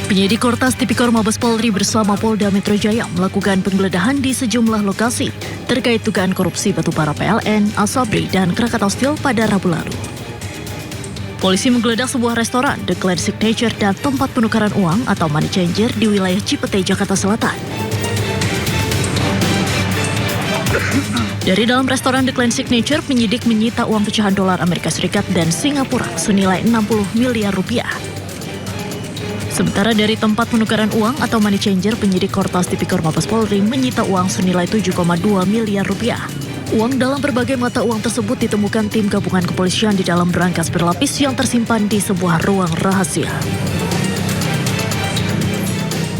Penyidik Kortas Tipikor Mabes Polri bersama Polda Metro Jaya melakukan penggeledahan di sejumlah lokasi terkait dugaan korupsi batubara PLN, Asabri, dan Krakatau Steel pada Rabu lalu. Polisi menggeledah sebuah restoran, The Clan Signature, dan tempat penukaran uang atau money changer di wilayah Cipete, Jakarta Selatan. Dari dalam restoran The Clan Signature, penyidik menyita uang pecahan dolar Amerika Serikat dan Singapura senilai 60 miliar rupiah. Sementara dari tempat penukaran uang atau money changer, penyidik Kortas Tipikor Mabes Polri menyita uang senilai 7,2 miliar rupiah. Uang dalam berbagai mata uang tersebut ditemukan tim gabungan kepolisian di dalam berangkas berlapis yang tersimpan di sebuah ruang rahasia.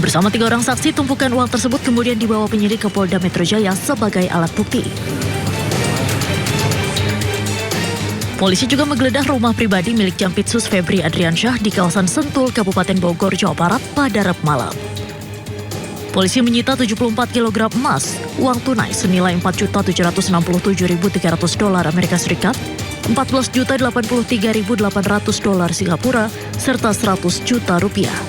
Bersama 3 orang saksi, tumpukan uang tersebut kemudian dibawa penyidik ke Polda Metro Jaya sebagai alat bukti. Polisi juga menggeledah rumah pribadi milik Jampitsus Febri Adriansyah di kawasan Sentul, Kabupaten Bogor, Jawa Barat pada Rabu malam. Polisi menyita 74 kg emas, uang tunai senilai 4.767.300 dolar Amerika Serikat, 14.083.800 dolar Singapura, serta 100 juta rupiah.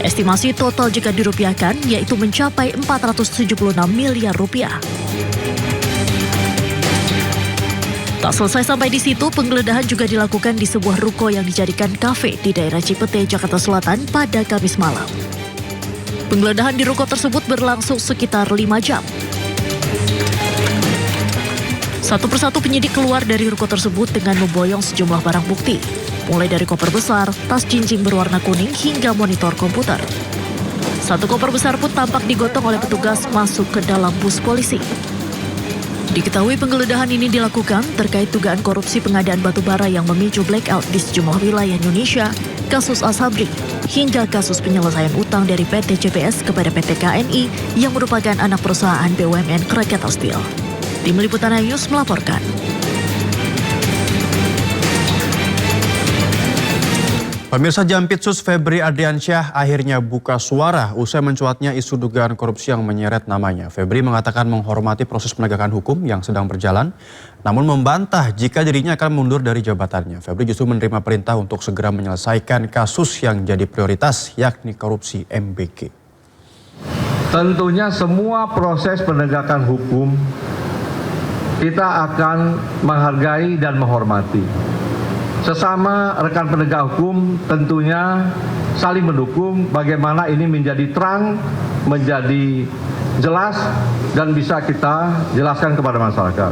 Estimasi total jika dirupiahkan yaitu mencapai 476 miliar rupiah. Tak selesai sampai di situ, penggeledahan juga dilakukan di sebuah ruko yang dijadikan kafe di daerah Cipete, Jakarta Selatan pada Kamis malam. Penggeledahan di ruko tersebut berlangsung sekitar 5 jam. Satu persatu penyidik keluar dari ruko tersebut dengan memboyong sejumlah barang bukti, mulai dari koper besar, tas jinjing berwarna kuning, hingga monitor komputer. Satu koper besar pun tampak digotong oleh petugas masuk ke dalam bus polisi. Diketahui penggeledahan ini dilakukan terkait dugaan korupsi pengadaan batubara yang memicu blackout di sejumlah wilayah Indonesia, kasus Asabri, hingga kasus penyelesaian utang dari PT CPS kepada PT KNI yang merupakan anak perusahaan BUMN Krakatau Steel. Tim Liputan News melaporkan. Pemirsa, Jampitsus Febri Adriansyah akhirnya buka suara usai mencuatnya isu dugaan korupsi yang menyeret namanya. Febri mengatakan menghormati proses penegakan hukum yang sedang berjalan, namun membantah jika dirinya akan mundur dari jabatannya. Febri justru menerima perintah untuk segera menyelesaikan kasus yang jadi prioritas, yakni korupsi MBG. Tentunya semua proses penegakan hukum kita akan menghargai dan menghormati. Sesama rekan penegak hukum tentunya saling mendukung bagaimana ini menjadi terang, menjadi jelas, dan bisa kita jelaskan kepada masyarakat.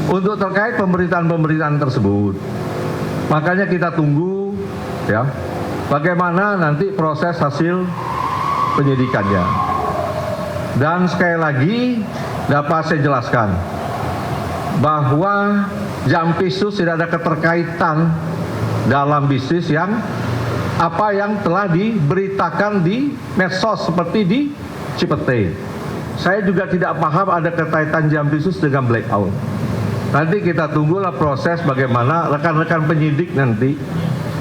Untuk terkait pemberitaan-pemberitaan tersebut, makanya kita tunggu ya, bagaimana nanti proses hasil penyidikannya. Dan sekali lagi dapat saya jelaskan bahwa Jampitsus tidak ada keterkaitan dalam bisnis yang telah diberitakan di medsos seperti di Cipete. Saya juga tidak paham ada keterkaitan Jampitsus dengan blackout. Nanti kita tunggulah proses bagaimana rekan-rekan penyidik nanti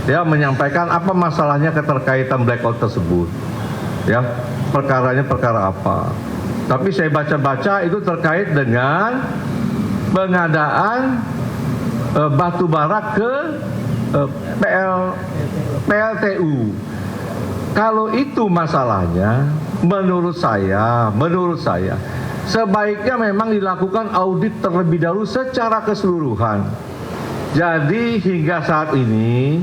ya menyampaikan apa masalahnya keterkaitan blackout tersebut. Ya, perkaranya perkara apa. Tapi saya baca-baca itu terkait dengan pengadaan batu bara ke PLTU. Kalau itu masalahnya, menurut saya sebaiknya memang dilakukan audit terlebih dahulu secara keseluruhan. Jadi hingga saat ini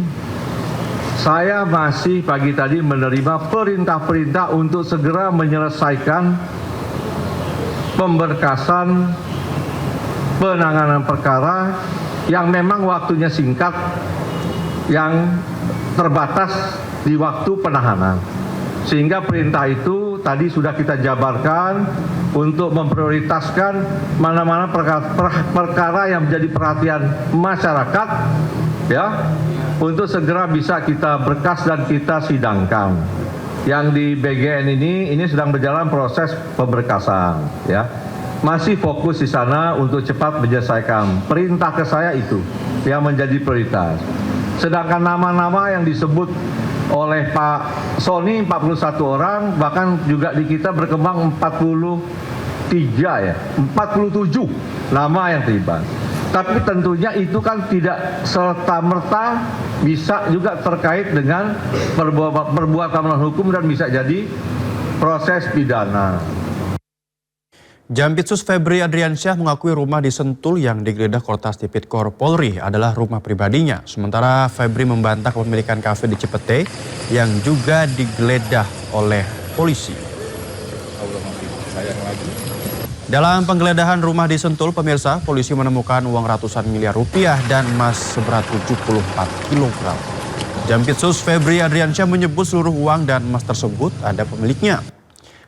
saya masih pagi tadi menerima perintah-perintah untuk segera menyelesaikan pemberkasan penanganan perkara yang memang waktunya singkat, yang terbatas di waktu penahanan. Sehingga perintah itu tadi sudah kita jabarkan untuk memprioritaskan mana-mana perkara yang menjadi perhatian masyarakat ya, untuk segera bisa kita berkas dan kita sidangkan. Yang di BGN ini sedang berjalan proses pemberkasan ya. Masih fokus di sana untuk cepat menyelesaikan. Perintah ke saya itu yang menjadi prioritas. Sedangkan nama-nama yang disebut oleh Pak Sony 41 orang, bahkan juga di kita berkembang 47 nama yang terlibat. Tapi tentunya itu kan tidak serta-merta bisa juga terkait dengan perbuatan melawan hukum dan bisa jadi proses pidana. Jampitsus Febri Adriansyah mengakui rumah di Sentul yang digeledah Kortas Tipikor Polri adalah rumah pribadinya. Sementara Febri membantah kepemilikan kafe di Cipete yang juga digeledah oleh polisi. Dalam penggeledahan rumah di Sentul, pemirsa, polisi menemukan uang ratusan miliar rupiah dan emas seberat 74 kg. Jampitsus Febri Adriansyah menyebut seluruh uang dan emas tersebut ada pemiliknya.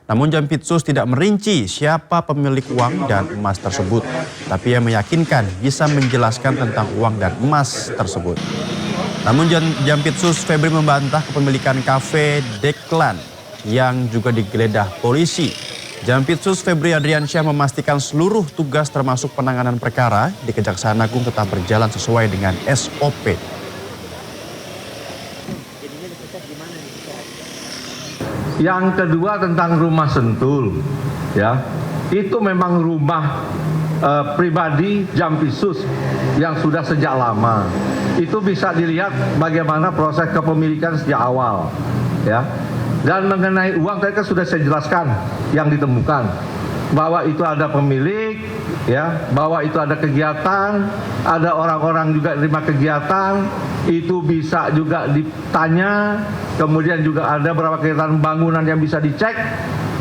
Namun Jampitsus tidak merinci siapa pemilik uang dan emas tersebut, tapi ia meyakinkan bisa menjelaskan tentang uang dan emas tersebut. Namun Jampitsus Febri membantah kepemilikan kafe Deklan yang juga digeledah polisi. Jampitsus Febri Adriansyah memastikan seluruh tugas termasuk penanganan perkara di Kejaksaan Agung tetap berjalan sesuai dengan SOP. Yang kedua tentang rumah Sentul, ya, itu memang rumah pribadi Jampitsus yang sudah sejak lama. Itu bisa dilihat bagaimana proses kepemilikan sejak awal, ya. Dan mengenai uang tadi kan sudah saya jelaskan yang ditemukan bahwa itu ada pemilik, ya, bahwa itu ada kegiatan, ada orang-orang juga terima kegiatan, itu bisa juga ditanya, kemudian juga ada beberapa kegiatan bangunan yang bisa dicek.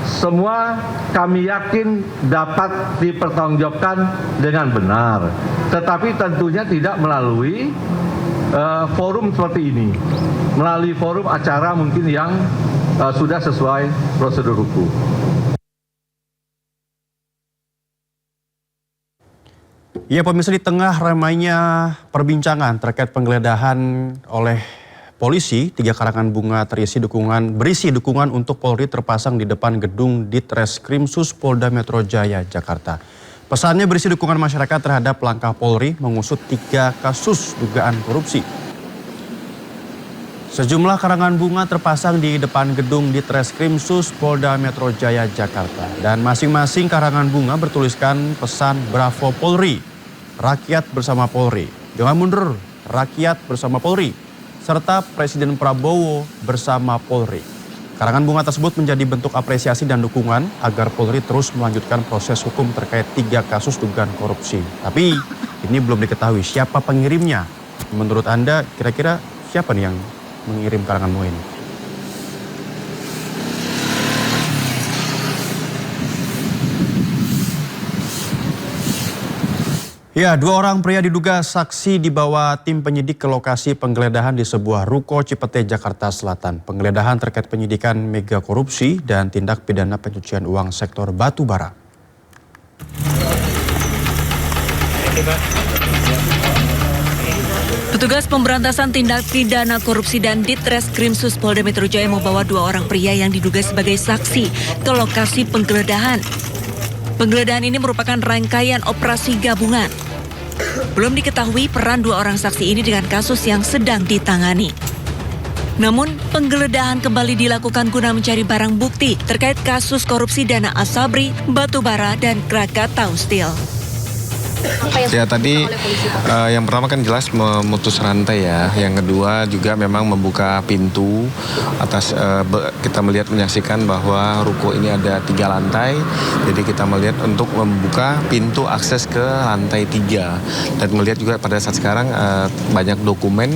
Semua kami yakin dapat dipertanggungjawabkan dengan benar, tetapi tentunya tidak melalui forum seperti ini, melalui forum acara mungkin yang sudah sesuai prosedur hukum. Ya pemirsa, di tengah ramainya perbincangan terkait penggeledahan oleh polisi, 3 karangan bunga berisi dukungan untuk Polri terpasang di depan gedung Ditreskrimsus Polda Metro Jaya, Jakarta. Pesannya berisi dukungan masyarakat terhadap langkah Polri mengusut 3 kasus dugaan korupsi. Sejumlah karangan bunga terpasang di depan gedung Ditreskrimsus Polda Metro Jaya, Jakarta. Dan masing-masing karangan bunga bertuliskan pesan Bravo Polri, rakyat bersama Polri, jangan mundur, rakyat bersama Polri, serta Presiden Prabowo bersama Polri. Karangan bunga tersebut menjadi bentuk apresiasi dan dukungan agar Polri terus melanjutkan proses hukum terkait 3 kasus dugaan korupsi. Tapi ini belum diketahui siapa pengirimnya. Menurut Anda kira-kira siapa nih yang mengirim karangan bunga ini? Ya, 2 orang pria diduga saksi dibawa tim penyidik ke lokasi penggeledahan di sebuah ruko Cipete, Jakarta Selatan. Penggeledahan terkait penyidikan mega korupsi dan tindak pidana pencucian uang sektor batu bara. Petugas pemberantasan tindak pidana korupsi dan Ditreskrimsus Polda Metro Jaya membawa 2 orang pria yang diduga sebagai saksi ke lokasi penggeledahan. Penggeledahan ini merupakan rangkaian operasi gabungan. Belum diketahui peran 2 orang saksi ini dengan kasus yang sedang ditangani. Namun, penggeledahan kembali dilakukan guna mencari barang bukti terkait kasus korupsi dana Asabri, batubara, dan Krakatau Steel. Ya tadi yang pertama kan jelas memutus rantai ya. Yang kedua juga memang membuka pintu atas kita menyaksikan bahwa ruko ini ada 3 lantai. Jadi kita melihat untuk membuka pintu akses ke lantai 3 dan melihat juga pada saat sekarang banyak dokumen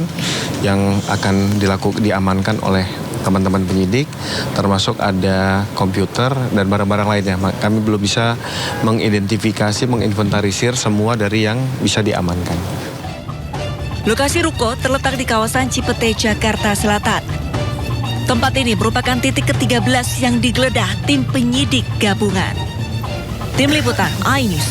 yang akan diamankan oleh teman-teman penyidik, termasuk ada komputer dan barang-barang lainnya. Kami belum bisa mengidentifikasi, menginventarisir semua dari yang bisa diamankan. Lokasi ruko terletak di kawasan Cipete, Jakarta Selatan. Tempat ini merupakan titik ke-13 yang digeledah tim penyidik gabungan. Tim Liputan iNews.